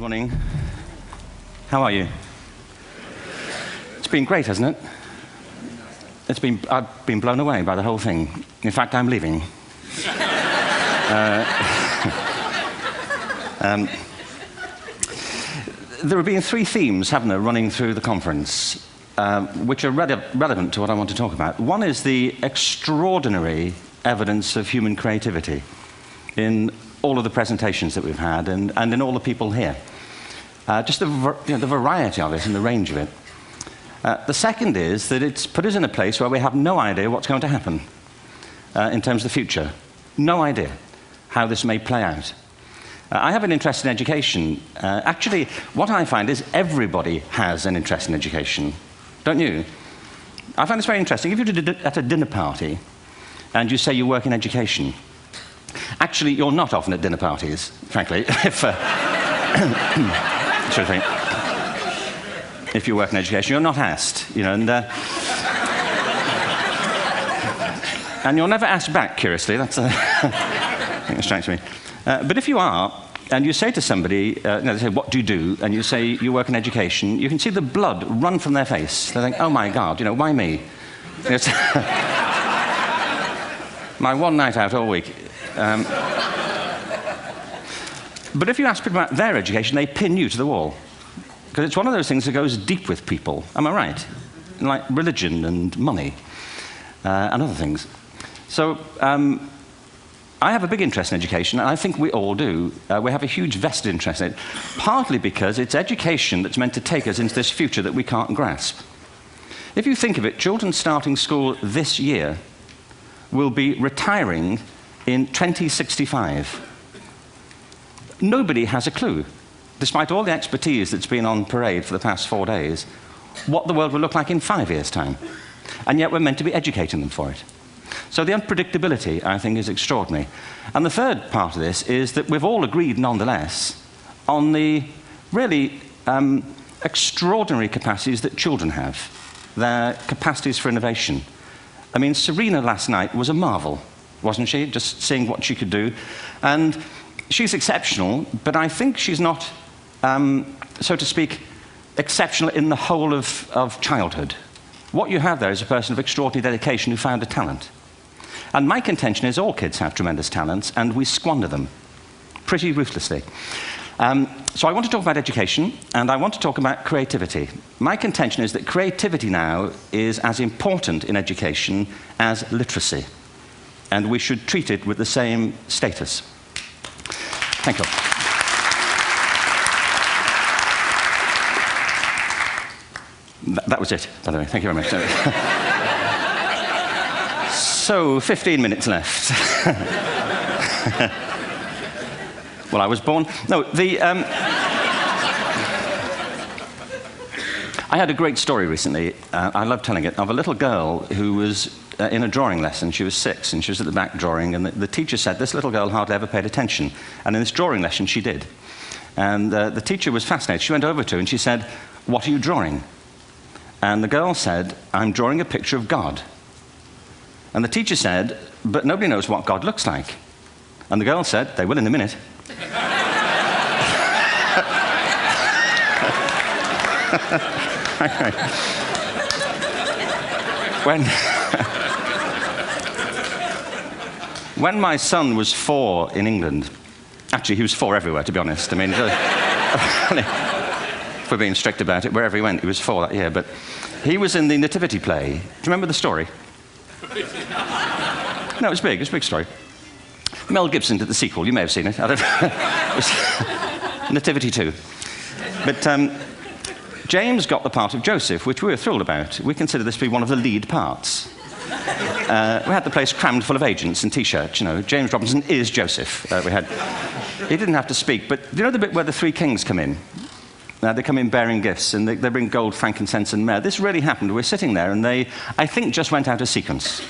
morning. How are you? It's been great, hasn't it? I've been blown away by the whole thing. In fact, I'm leaving. There have been three themes, haven't there, running through the conference, which are relevant to what I want to talk about. One is the extraordinary evidence of human creativity in all of the presentations that we've had and in all the people here. Just the variety of it and the range of it. The second is that it's put us in a place where we have no idea what's going to happen in terms of the future. No idea how this may play out. I have an interest in education. Actually, what I find is everybody has an interest in education. Don't you? I find this very interesting. If you're at a dinner party and you say you work in education, actually, you're not often at dinner parties, frankly, if you work in education. You're not asked, you know, and you're never asked back, curiously. That's I think that strikes me. But if you are, and you say to somebody, they say, what do you do? And you say, you work in education, you can see the blood run from their face. They think, oh my God, you know, why me? It's my one night out all week. But if you ask people about their education, they pin you to the wall. Because it's one of those things that goes deep with people. Am I right? Like religion and money and other things. So I have a big interest in education, and I think we all do. We have a huge vested interest in it, partly because it's education that's meant to take us into this future that we can't grasp. If you think of it, children starting school this year will be retiring in 2065. Nobody has a clue, despite all the expertise that's been on parade for the past 4 days, what the world will look like in 5 years' time. And yet we're meant to be educating them for it. So the unpredictability, I think, is extraordinary. And the third part of this is that we've all agreed, nonetheless, on the really extraordinary capacities that children have, their capacities for innovation. I mean, Serena last night was a marvel, wasn't she? Just seeing what she could do. And she's exceptional, but I think she's not, so to speak, exceptional in the whole of childhood. What you have there is a person of extraordinary dedication who found a talent. And my contention is all kids have tremendous talents, and we squander them pretty ruthlessly. So I want to talk about education, and I want to talk about creativity. My contention is that creativity now is as important in education as literacy, and we should treat it with the same status. Thank you. That was it, by the way. Thank you very much. So, 15 minutes left. Well, I was born... No, I had a great story recently, I love telling it, of a little girl who was in a drawing lesson. She was 6, and she was at the back drawing, and the teacher said this little girl hardly ever paid attention. And in this drawing lesson, she did. And the teacher was fascinated. She went over to her and she said, what are you drawing? And the girl said, I'm drawing a picture of God. And the teacher said, but nobody knows what God looks like. And the girl said, they will in a minute. When my son was 4 in England, actually he was 4 everywhere, to be honest. I mean, if we're being strict about it, wherever he went, he was 4 that year. But he was in the Nativity play. Do you remember the story? No, it was big. It was a big story. Mel Gibson did the sequel. You may have seen it. I don't know. It was Nativity 2. But James got the part of Joseph, which we were thrilled about. We consider this to be one of the lead parts. We had the place crammed full of agents and T-shirts, you know. James Robinson is Joseph. He didn't have to speak, but do you know the bit where the 3 kings come in? They come in bearing gifts, and they bring gold, frankincense, and myrrh. This really happened. We're sitting there, and they, I think, just went out of sequence.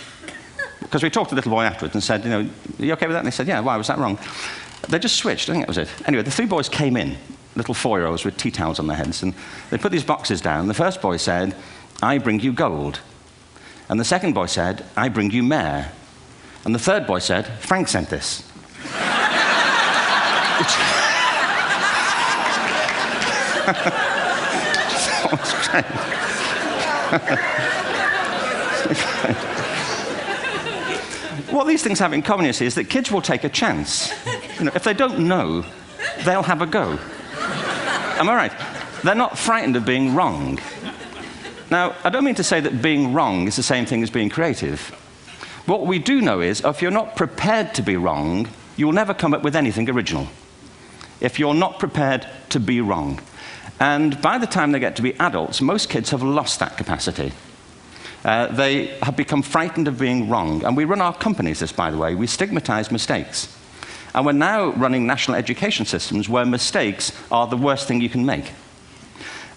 Because we talked to the little boy afterwards and said, you know, are you okay with that? And they said, yeah, why was that wrong? They just switched. I think that was it. Anyway, the 3 boys came in, little 4-year-olds with tea towels on their heads, and they put these boxes down. The first boy said, I bring you gold. And the second boy said, I bring you myrrh. And the third boy said, Frank sent this. It's great. What these things have in common, you see, is that kids will take a chance. You know, if they don't know, they'll have a go. Am I right? They're not frightened of being wrong. Now, I don't mean to say that being wrong is the same thing as being creative. What we do know is, if you're not prepared to be wrong, you'll never come up with anything original. If you're not prepared to be wrong. And by the time they get to be adults, most kids have lost that capacity. They have become frightened of being wrong. And we run our companies this, by the way. We stigmatize mistakes. And we're now running national education systems where mistakes are the worst thing you can make.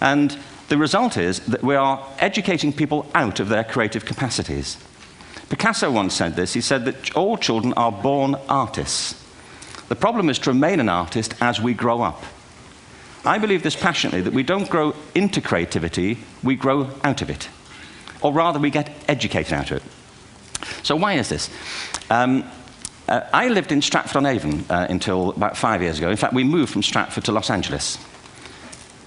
And the result is that we are educating people out of their creative capacities. Picasso once said this. He said that all children are born artists. The problem is to remain an artist as we grow up. I believe this passionately, that we don't grow into creativity, we grow out of it. Or rather, we get educated out of it. So why is this? I lived in Stratford-on-Avon until about 5 years ago. In fact, we moved from Stratford to Los Angeles.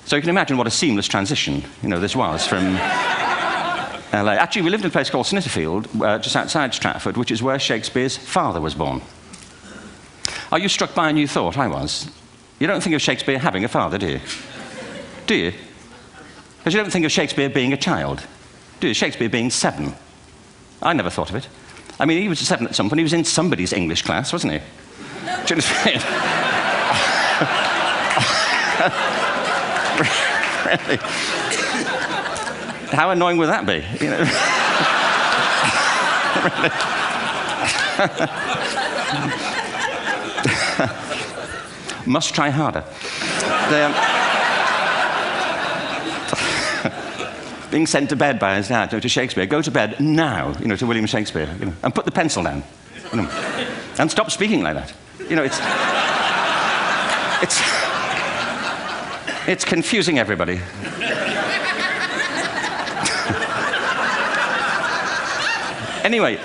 So you can imagine what a seamless transition, this was from LA. Actually, we lived in a place called Snitterfield, just outside Stratford, which is where Shakespeare's father was born. Are you struck by a new thought? I was. You don't think of Shakespeare having a father, do you? Do you? Because you don't think of Shakespeare being a child, do you? Shakespeare being 7. I never thought of it. I mean, he was 7 at some point. He was in somebody's English class, wasn't he? Do you understand? Really? How annoying would that be? Must try harder. Being sent to bed by his dad, to Shakespeare, go to bed now, to William Shakespeare, and put the pencil down, and stop speaking like that. It's confusing everybody. Anyway,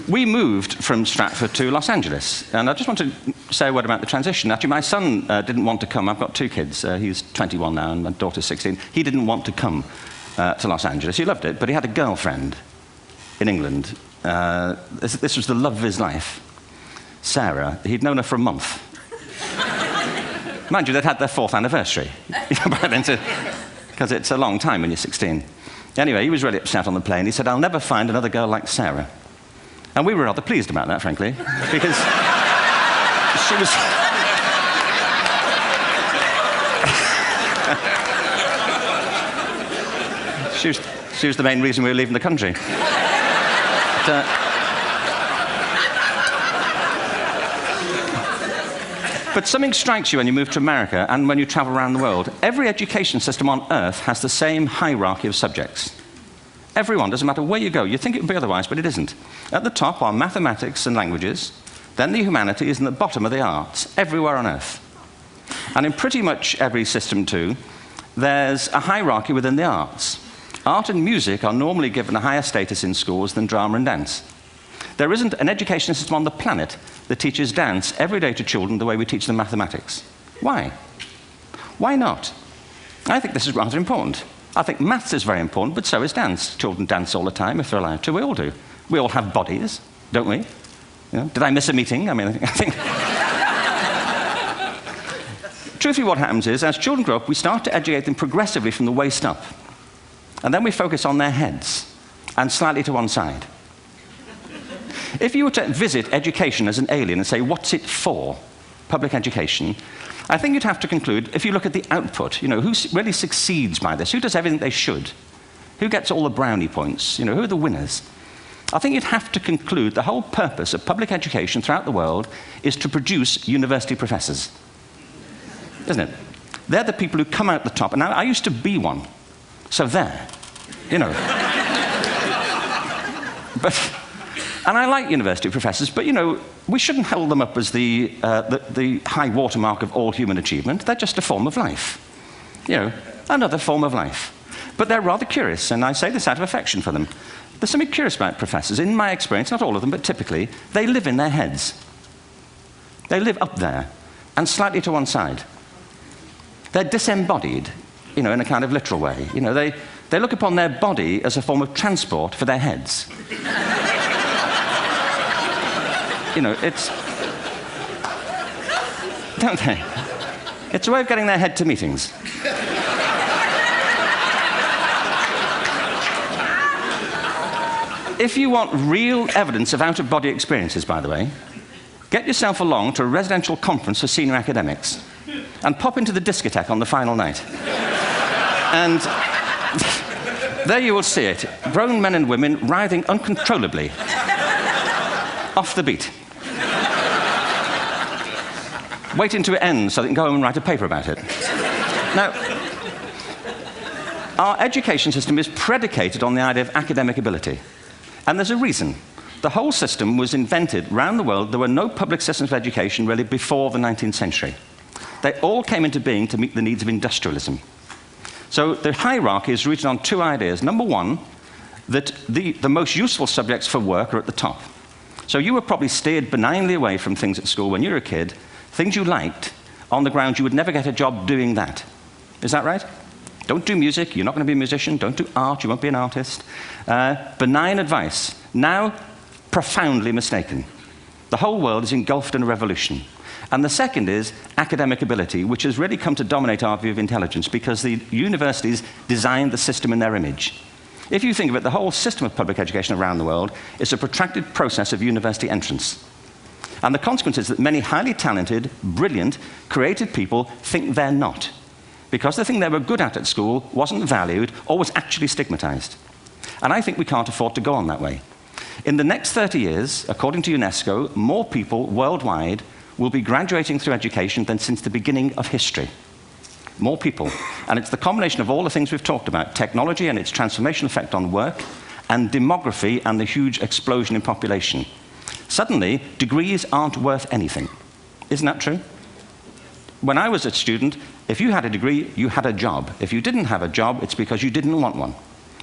we moved from Stratford to Los Angeles, and I just want to say a word about the transition. Actually, my son didn't want to come. I've got 2 kids. He's 21 now, and my daughter's 16. He didn't want to come to Los Angeles. He loved it, but he had a girlfriend in England. This was the love of his life, Sarah. He'd known her for a month. Mind you, they'd had their 4th anniversary by then, because it's a long time when you're 16. Anyway, he was really upset on the plane. He said, "I'll never find another girl like Sarah." And we were rather pleased about that, frankly, because she was the main reason we were leaving the country. But something strikes you when you move to America and when you travel around the world. Every education system on Earth has the same hierarchy of subjects. Everyone, doesn't matter where you go. You think it would be otherwise, but it isn't. At the top are mathematics and languages, then the humanities, and at the bottom are the arts, everywhere on Earth. And in pretty much every system, too, there's a hierarchy within the arts. Art and music are normally given a higher status in schools than drama and dance. There isn't an education system on the planet that teaches dance every day to children the way we teach them mathematics. Why? Why not? I think this is rather important. I think maths is very important, but so is dance. Children dance all the time if they're allowed to. We all do. We all have bodies, don't we? Did I miss a meeting? I think... Truthfully, what happens is, as children grow up, we start to educate them progressively from the waist up. And then we focus on their heads, and slightly to one side. If you were to visit education as an alien and say, what's it for, public education, I think you'd have to conclude, if you look at the output, who really succeeds by this? Who does everything they should? Who gets all the brownie points? Who are the winners? I think you'd have to conclude the whole purpose of public education throughout the world is to produce university professors. Isn't it? They're the people who come out the top. And I used to be one. So there. And I like university professors, but, we shouldn't hold them up as the high watermark of all human achievement. They're just a form of life. Another form of life. But they're rather curious, and I say this out of affection for them. There's something curious about professors. In my experience, not all of them, but typically, they live in their heads. They live up there, and slightly to one side. They're disembodied, in a kind of literal way. They look upon their body as a form of transport for their heads. It's... Don't they? It's a way of getting their head to meetings. If you want real evidence of out-of-body experiences, by the way, get yourself along to a residential conference for senior academics and pop into the discotheque on the final night. And there you will see it. Grown men and women writhing uncontrollably off the beat, waiting to it ends so they can go home and write a paper about it. Now, our education system is predicated on the idea of academic ability. And there's a reason. The whole system was invented around the world. There were no public systems of education really before the 19th century. They all came into being to meet the needs of industrialism. So the hierarchy is rooted on two ideas. Number one, that the most useful subjects for work are at the top. So you were probably steered benignly away from things at school when you were a kid, things you liked, on the grounds you would never get a job doing that. Is that right? Don't do music, you're not going to be a musician. Don't do art, you won't be an artist. Benign advice, now profoundly mistaken. The whole world is engulfed in a revolution. And the second is academic ability, which has really come to dominate our view of intelligence because the universities designed the system in their image. If you think of it, the whole system of public education around the world is a protracted process of university entrance. And the consequence is that many highly talented, brilliant, creative people think they're not, because the thing they were good at school wasn't valued or was actually stigmatized. And I think we can't afford to go on that way. In the next 30 years, according to UNESCO, more people worldwide will be graduating through education than since the beginning of history. More people. And it's the combination of all the things we've talked about, technology and its transformational effect on work, and demography and the huge explosion in population. Suddenly, degrees aren't worth anything. Isn't that true? When I was a student, if you had a degree, you had a job. If you didn't have a job, it's because you didn't want one.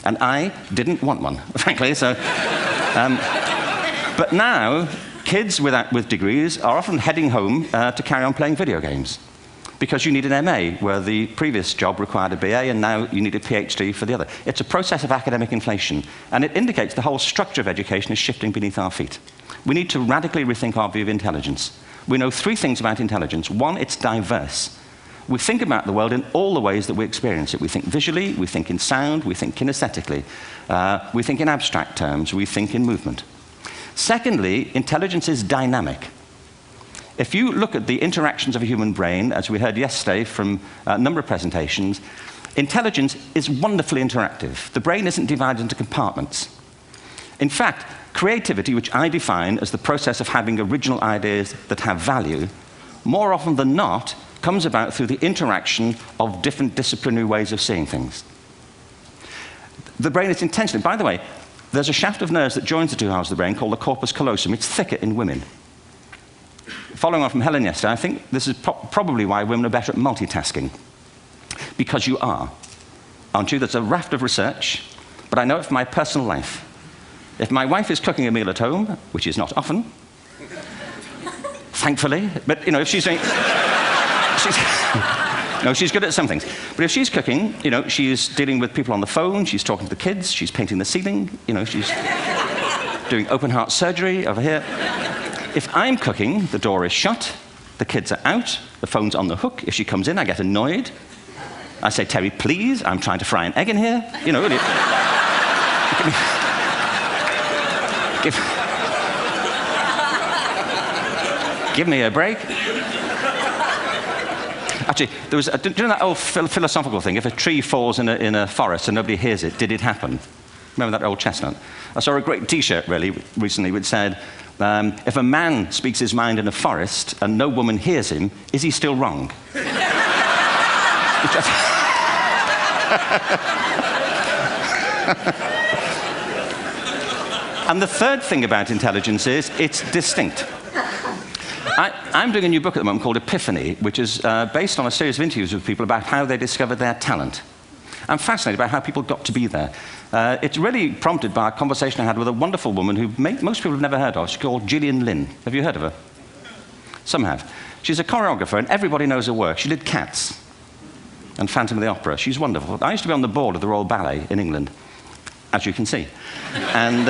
And I didn't want one, frankly. So, but now, kids with degrees are often heading home to carry on playing video games because you need an MA, where the previous job required a BA, and now you need a PhD for the other. It's a process of academic inflation, and it indicates the whole structure of education is shifting beneath our feet. We need to radically rethink our view of intelligence. We know three things about intelligence. One, it's diverse. We think about the world in all the ways that we experience it. We think visually, we think in sound, we think kinesthetically, we think in abstract terms, we think in movement. Secondly, intelligence is dynamic. If you look at the interactions of a human brain, as we heard yesterday from a number of presentations, intelligence is wonderfully interactive. The brain isn't divided into compartments. In fact, creativity, which I define as the process of having original ideas that have value, more often than not, comes about through the interaction of different disciplinary ways of seeing things. The brain is intentionally, by the way, there's a shaft of nerves that joins the two halves of the brain called the corpus callosum. It's thicker in women. Following on from Helen yesterday, I think this is probably why women are better at multitasking. Because you are. Aren't you? There's a raft of research, but I know it from my personal life. If my wife is cooking a meal at home, which is not often, thankfully, but if she's doing... No, she's good at some things. But if she's cooking, she's dealing with people on the phone, she's talking to the kids, she's painting the ceiling, she's doing open heart surgery over here. If I'm cooking, the door is shut, the kids are out, the phone's on the hook. If she comes in, I get annoyed. I say, Terry, please, I'm trying to fry an egg in here. Really. Give me a break. Actually, do you know that old philosophical thing? If a tree falls in a forest and nobody hears it, did it happen? Remember that old chestnut? I saw a great T-shirt recently which said, if a man speaks his mind in a forest and no woman hears him, is he still wrong? And the third thing about intelligence is it's distinct. I'm doing a new book at the moment called Epiphany, which is based on a series of interviews with people about how they discovered their talent. I'm fascinated by how people got to be there. It's really prompted by a conversation I had with a wonderful woman who most people have never heard of. She's called Gillian Lynn. Have you heard of her? Some have. She's a choreographer, and everybody knows her work. She did Cats. and Phantom of the Opera. She's wonderful. I used to be on the board of the Royal Ballet in England, as you can see. And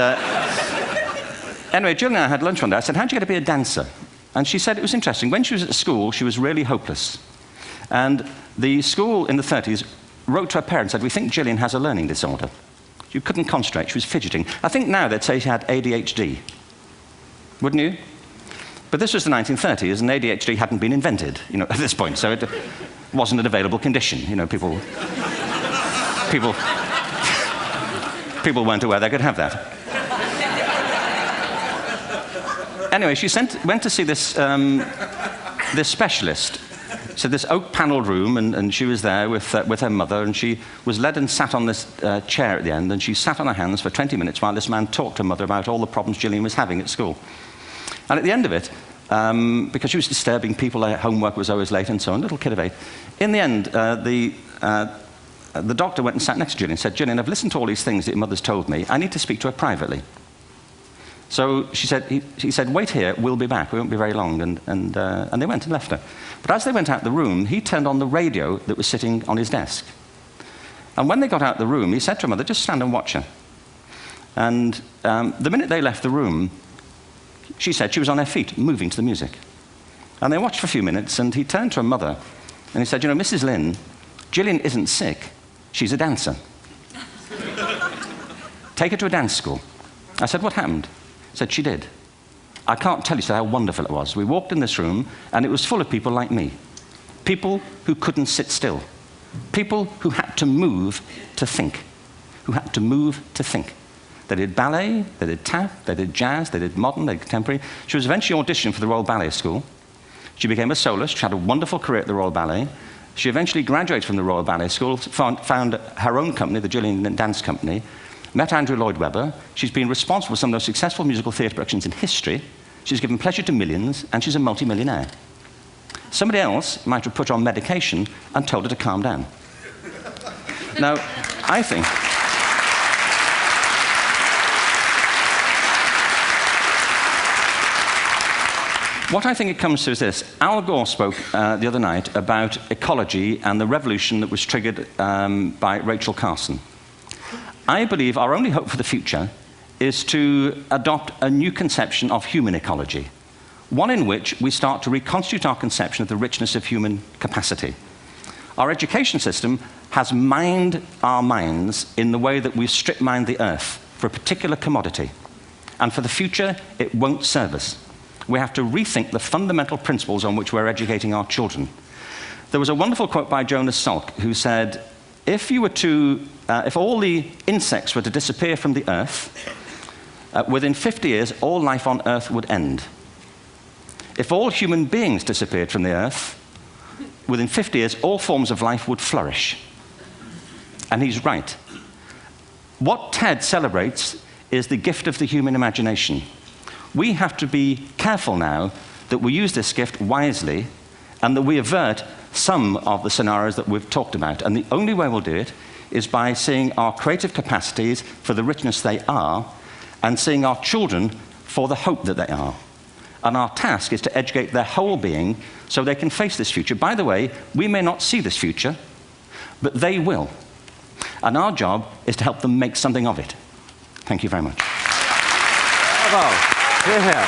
anyway, Jill and I had lunch one day. I said, how'd you get to be a dancer? And she said it was interesting. When she was at school, she was really hopeless. And the school in the 30s wrote to her parents and said, we think Gillian has a learning disorder. She couldn't concentrate, she was fidgeting. I think now they'd say she had ADHD. Wouldn't you? But this was the 1930s, and ADHD hadn't been invented, at this point, so it wasn't an available condition. People weren't aware they could have that. Anyway, she went to see this specialist. So this oak-panelled room, and she was there with her mother, and she was led and sat on this chair at the end, and she sat on her hands for 20 minutes while this man talked to her mother about all the problems Gillian was having at school. And at the end of it, because she was disturbing people, her homework was always late and so on, little kid of 8, in the end, the doctor went and sat next to Gillian and said, Gillian, I've listened to all these things that your mother's told me. I need to speak to her privately. So he said, wait here, we'll be back. We won't be very long. And they went and left her. But as they went out the room, he turned on the radio that was sitting on his desk. And when they got out the room, he said to her mother, just stand and watch her. And the minute they left the room, she said she was on her feet, moving to the music. And they watched for a few minutes, and he turned to her mother, and he said, Mrs. Lynn, Gillian isn't sick, she's a dancer. Take her to a dance school. I said, what happened? He said, she did. I can't tell you how wonderful it was. We walked in this room, and it was full of people like me. People who couldn't sit still. People who had to move to think. Who had to move to think. They did ballet, they did tap, they did jazz, they did modern, they did contemporary. She was eventually auditioned for the Royal Ballet School. She became a soloist. She had a wonderful career at the Royal Ballet. She eventually graduated from the Royal Ballet School, found her own company, the Gillian Dance Company, met Andrew Lloyd Webber. She's been responsible for some of the most successful musical theatre productions in history. She's given pleasure to millions, and she's a multi-millionaire. Somebody else might have put her on medication and told her to calm down. Now, I think... What I think it comes to is this. Al Gore spoke the other night about ecology and the revolution that was triggered by Rachel Carson. I believe our only hope for the future is to adopt a new conception of human ecology, one in which we start to reconstitute our conception of the richness of human capacity. Our education system has mined our minds in the way that we've strip-mined the earth for a particular commodity, and for the future, it won't serve us. We have to rethink the fundamental principles on which we're educating our children. There was a wonderful quote by Jonas Salk, who said, if all the insects were to disappear from the earth, within 50 years, all life on earth would end. If all human beings disappeared from the earth, within 50 years, all forms of life would flourish. And he's right. What TED celebrates is the gift of the human imagination. We have to be careful now that we use this gift wisely and that we avert some of the scenarios that we've talked about. And the only way we'll do it is by seeing our creative capacities for the richness they are and seeing our children for the hope that they are. And our task is to educate their whole being so they can face this future. By the way, we may not see this future, but they will. And our job is to help them make something of it. Thank you very much. Bravo. Here, here.